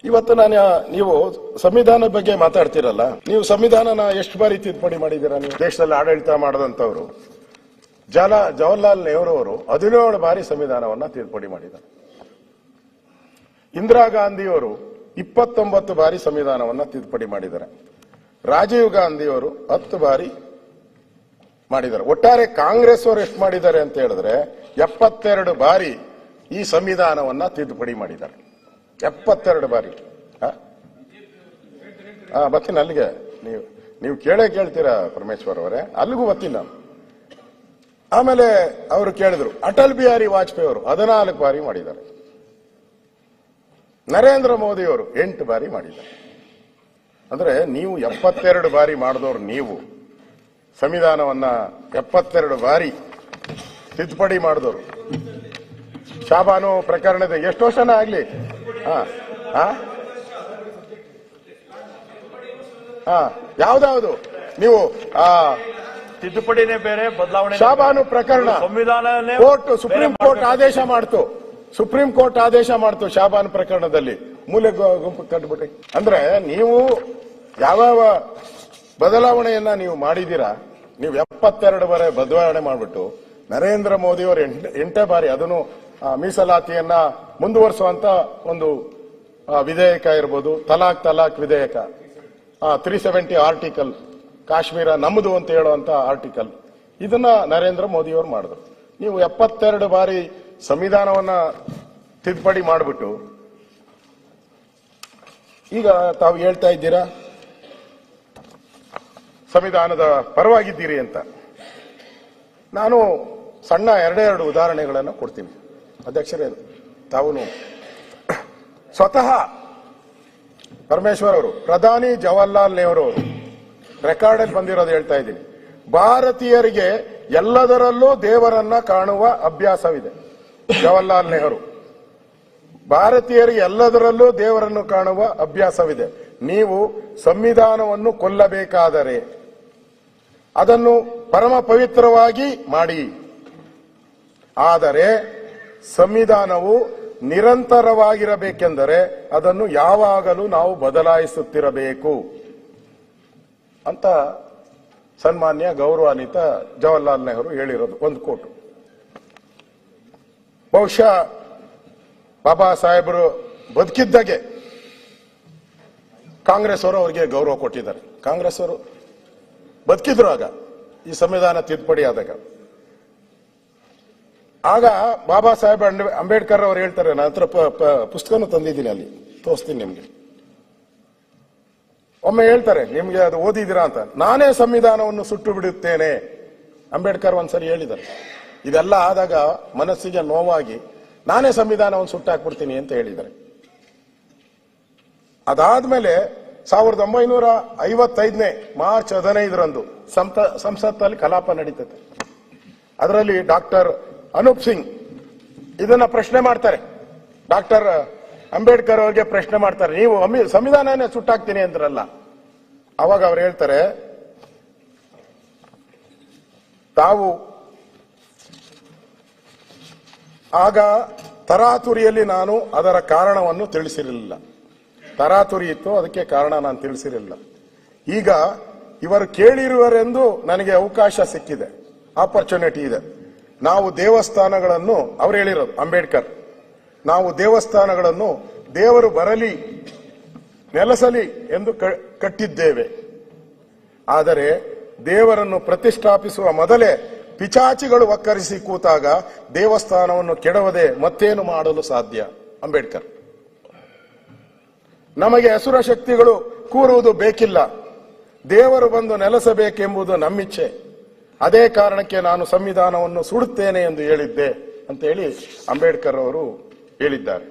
ಇವತ್ತು ನೀವು ಸಂವಿಧಾನದ ಬಗ್ಗೆ ಮಾತಾಡ್ತಿರಲ್ಲ, ನೀವು ಸಂವಿಧಾನನ ಎಷ್ಟು ಬಾರಿ ತಿದ್ದುಪಡಿ ಮಾಡಿದ್ದೀರಾ? ನೀವು ದೇಶದಲ್ಲಿ ಆಡಳಿತ ಮಾಡದಂತವರು ಜವಾಹರ್ಲಾಲ್ ನೆಹರು ಅವರು 17 ಬಾರಿ ಸಂವಿಧಾನವನ್ನ ತಿದ್ದುಪಡಿ ಮಾಡಿದ್ದಾರೆ. ಇಂದಿರಾ ಗಾಂಧಿಯವರು 29 ಬಾರಿ ಸಂವಿಧಾನವನ್ನ ತಿದ್ದುಪಡಿ ಮಾಡಿದ್ದಾರೆ. ರಾಜೀವ್ ಗಾಂಧಿಯವರು 10 ಬಾರಿ ಮಾಡಿದ್ದಾರೆ. ಒಟ್ಟಾರೆ ಕಾಂಗ್ರೆಸ್ ಅವರು ಎಷ್ಟು ಮಾಡಿದ್ದಾರೆ ಅಂತ ಹೇಳಿದ್ರೆ 72 ಬಾರಿ ಈ ಸಂವಿಧಾನವನ್ನ ತಿದ್ದುಪಡಿ ಮಾಡಿದ್ದಾರೆ. 72 ಬಾರಿ. ಬರ್ತೀನಿ ಅಲ್ಲಿಗೆ. ನೀವು ಕೇಳ್ತೀರಾ ಪರಮೇಶ್ವರ್ ಅವರೇ, ಅಲ್ಲಿಗೂ ಬರ್ತೀನಿ ನಾನು. ಆಮೇಲೆ ಅವರು ಕೇಳಿದ್ರು, ಅಟಲ್ ಬಿಹಾರಿ ವಾಜಪೇಯಿ ಅವರು 14 ಬಾರಿ ಮಾಡಿದ್ದಾರೆ. ನರೇಂದ್ರ ಮೋದಿ ಅವರು 8 ಬಾರಿ ಮಾಡಿದ್ದಾರೆ. ಅಂದ್ರೆ ನೀವು 72 ಬಾರಿ ಮಾಡಿದವರು, ನೀವು ಸಂವಿಧಾನವನ್ನ 72 ಬಾರಿ ತಿದ್ದುಪಡಿ ಮಾಡಿದವರು. ಶಾಬಾನು ಪ್ರಕರಣದ ಎಷ್ಟು ವರ್ಷನ ಆಗ್ಲಿ, ಯಾವ್ದಾವುದು ನೀವು ತಿದ್ದುಪಡಿನೇ ಬೇರೆ, ಬದಲಾವಣೆ. ಶಾಬಾನು ಪ್ರಕರಣ ಕೋರ್ಟ್ ಸುಪ್ರೀಂ ಕೋರ್ಟ್ ಆದೇಶ ಮಾಡ್ತು ಶಾಬಾನು ಪ್ರಕರಣದಲ್ಲಿ ಮೂಲೆ ಗುಂಪು ಕಟ್ಬಿಟ್ರಿ. ಅಂದ್ರೆ ನೀವು ಯಾವ ಬದಲಾವಣೆಯನ್ನ ನೀವು ಮಾಡಿದೀರಾ, ನೀವು 72 ಬಾರಿ ಬದಲಾವಣೆ ಮಾಡ್ಬಿಟ್ಟು ನರೇಂದ್ರ ಮೋದಿ ಅವರು 8 ಬಾರಿ ಅದನ್ನು ಮೀಸಲಾತಿಯನ್ನ ಮುಂದುವರಿಸುವಂತ ಒಂದು ವಿಧೇಯಕ ಇರ್ಬೋದು, ತಲಾಕ್ ವಿಧೇಯಕ, 370 ಆರ್ಟಿಕಲ್, ಕಾಶ್ಮೀರ ನಮ್ಮದು ಅಂತ ಹೇಳುವಂತ ಆರ್ಟಿಕಲ್, ಇದನ್ನ ನರೇಂದ್ರ ಮೋದಿ ಅವರು ಮಾಡಿದ್ರು. ನೀವು 72 ಬಾರಿ ಸಂವಿಧಾನವನ್ನ ತಿದ್ದುಪಡಿ ಮಾಡಿಬಿಟ್ಟು ಈಗ ತಾವು ಹೇಳ್ತಾ ಇದ್ದೀರಾ ಸಂವಿಧಾನದ ಪರವಾಗಿದ್ದೀರಿ ಅಂತ. ನಾನು ಸಣ್ಣ 2 ಉದಾಹರಣೆಗಳನ್ನು ಕೊಡ್ತೀನಿ ಅಧ್ಯಕ್ಷರೇ. ತಾವು ಸ್ವತಃ ಪರಮೇಶ್ವರ್ ಅವರು, ಪ್ರಧಾನಿ ಜವಾಹರ್ಲಾಲ್ ನೆಹರು ಅವರು ರೆಕಾರ್ಡಲ್ಲಿ ಬಂದಿರೋದು ಹೇಳ್ತಾ ಇದ್ದೀನಿ. ಭಾರತೀಯರಿಗೆ ಎಲ್ಲದರಲ್ಲೂ ದೇವರನ್ನ ಕಾಣುವ ಅಭ್ಯಾಸವಿದೆ. ಜವಾಹರ್ಲಾಲ್ ನೆಹರು, ಭಾರತೀಯರಿಗೆ ಎಲ್ಲದರಲ್ಲೂ ದೇವರನ್ನು ಕಾಣುವ ಅಭ್ಯಾಸವಿದೆ. ನೀವು ಸಂವಿಧಾನವನ್ನು ಕೊಲ್ಲಬೇಕಾದರೆ ಅದನ್ನು ಪರಮ ಪವಿತ್ರವಾಗಿ ಮಾಡಿ. ಆದರೆ ಸಂವಿಧಾನವು ನಿರಂತರವಾಗಿರಬೇಕೆಂದರೆ ಅದನ್ನು ಯಾವಾಗಲೂ ನಾವು ಬದಲಾಯಿಸುತ್ತಿರಬೇಕು ಅಂತ ಸನ್ಮಾನ್ಯ ಗೌರವಾನ್ವಿತ ಜವಾಹರ್ಲಾಲ್ ನೆಹರು ಹೇಳಿರೋದು. ಒಂದು ಕೋಟು. ಬಹುಶಃ ಬಾಬಾ ಸಾಹೇಬರು ಬದುಕಿದ್ದಾಗೆ ಕಾಂಗ್ರೆಸ್ ಅವರು ಅವರಿಗೆ ಗೌರವ ಕೊಟ್ಟಿದ್ದಾರೆ. ಕಾಂಗ್ರೆಸ್ ಅವರು ಬದುಕಿದ್ರು ಆಗ, ಈ ಸಂವಿಧಾನ ತಿದ್ದುಪಡಿ ಆದಾಗ. ಆಗ ಬಾಬಾ ಸಾಹೇಬ್ ಅಂಬೇಡ್ಕರ್ ಅವರು ಹೇಳ್ತಾರೆ, ನನ್ನ ಹತ್ರ ಪುಸ್ತಕನೂ ತಂದಿದ್ದೀನಿ, ಅಲ್ಲಿ ತೋರಿಸ್ತೀನಿ ನಿಮ್ಗೆ. ಒಮ್ಮೆ ಹೇಳ್ತಾರೆ, ನಿಮ್ಗೆ ಅದು ಓದಿದಿರಾ ಅಂತ, ನಾನೇ ಸಂವಿಧಾನವನ್ನು ಸುಟ್ಟು ಬಿಡುತ್ತೇನೆ. ಅಂಬೇಡ್ಕರ್ ಒಂದ್ಸರಿ ಹೇಳಿದ್ದಾರೆ. ಇದೆಲ್ಲ ಆದಾಗ ಮನಸ್ಸಿಗೆ ನೋವಾಗಿ ನಾನೇ ಸಂವಿಧಾನವನ್ನು ಸುಟ್ಟಾಕ್ಬಿಡ್ತೀನಿ ಅಂತ ಹೇಳಿದ್ದಾರೆ. ಅದಾದ್ಮೇಲೆ 1955 ಮಾರ್ಚ್ 15ರಂದು ಸಂಸತ್ತಲ್ಲಿ ಕಲಾಪ ನಡೀತದೆ. ಅದರಲ್ಲಿ ಡಾಕ್ಟರ್ ಅನೂಪ್ ಸಿಂಗ್ ಇದನ್ನ ಪ್ರಶ್ನೆ ಮಾಡ್ತಾರೆ. ಡಾಕ್ಟರ್ ಅಂಬೇಡ್ಕರ್ ಅವರಿಗೆ ಪ್ರಶ್ನೆ ಮಾಡ್ತಾರೆ, ನೀವು ಸಂವಿಧಾನನೇ ಸುಟ್ಟಾಕ್ತೀನಿ ಅಂದ್ರಲ್ಲ. ಅವಾಗ ಅವ್ರು ಹೇಳ್ತಾರೆ, ತಾವು ಆಗ ತರಾತುರಿಯಲ್ಲಿ ನಾನು ಅದರ ಕಾರಣವನ್ನು ತಿಳಿಸಿರಲಿಲ್ಲ. ತರಾತುರಿ ಇತ್ತು, ಅದಕ್ಕೆ ಕಾರಣ ನಾನು ತಿಳಿಸಿರಲಿಲ್ಲ. ಈಗ ಇವರು ಕೇಳಿರುವರೆಂದು ನನಗೆ ಅವಕಾಶ ಸಿಕ್ಕಿದೆ, ಆಪರ್ಚುನಿಟಿ ಇದೆ. ನಾವು ದೇವಸ್ಥಾನಗಳನ್ನು, ಅವ್ರು ಹೇಳಿರೋದು ಅಂಬೇಡ್ಕರ್, ನಾವು ದೇವಸ್ಥಾನಗಳನ್ನು ದೇವರು ಬರಲಿ ನೆಲೆಸಲಿ ಎಂದು ಕಟ್ಟಿದ್ದೇವೆ. ಆದರೆ ದೇವರನ್ನು ಪ್ರತಿಷ್ಠಾಪಿಸುವ ಮೊದಲೇ ಪಿಚಾಚಿಗಳು ಒಕ್ಕರಿಸಿ ಕೂತಾಗ ದೇವಸ್ಥಾನವನ್ನು ಕೆಡವದೆ ಮತ್ತೇನು ಮಾಡಲು ಸಾಧ್ಯ? ಅಂಬೇಡ್ಕರ್. ನಮಗೆ ಅಸುರ ಶಕ್ತಿಗಳು ಕೂರುವುದು ಬೇಕಿಲ್ಲ, ದೇವರು ಬಂದು ನೆಲೆಸಬೇಕೆಂಬುದು ನಮ್ಮಿಚ್ಛೆ. ಅದೇ ಕಾರಣಕ್ಕೆ ನಾನು ಸಂವಿಧಾನವನ್ನು ಸುಡುತ್ತೇನೆ ಎಂದು ಹೇಳಿದ್ದೆ ಅಂತ ಹೇಳಿ ಅಂಬೇಡ್ಕರ್ ಅವರು ಹೇಳಿದ್ದಾರೆ.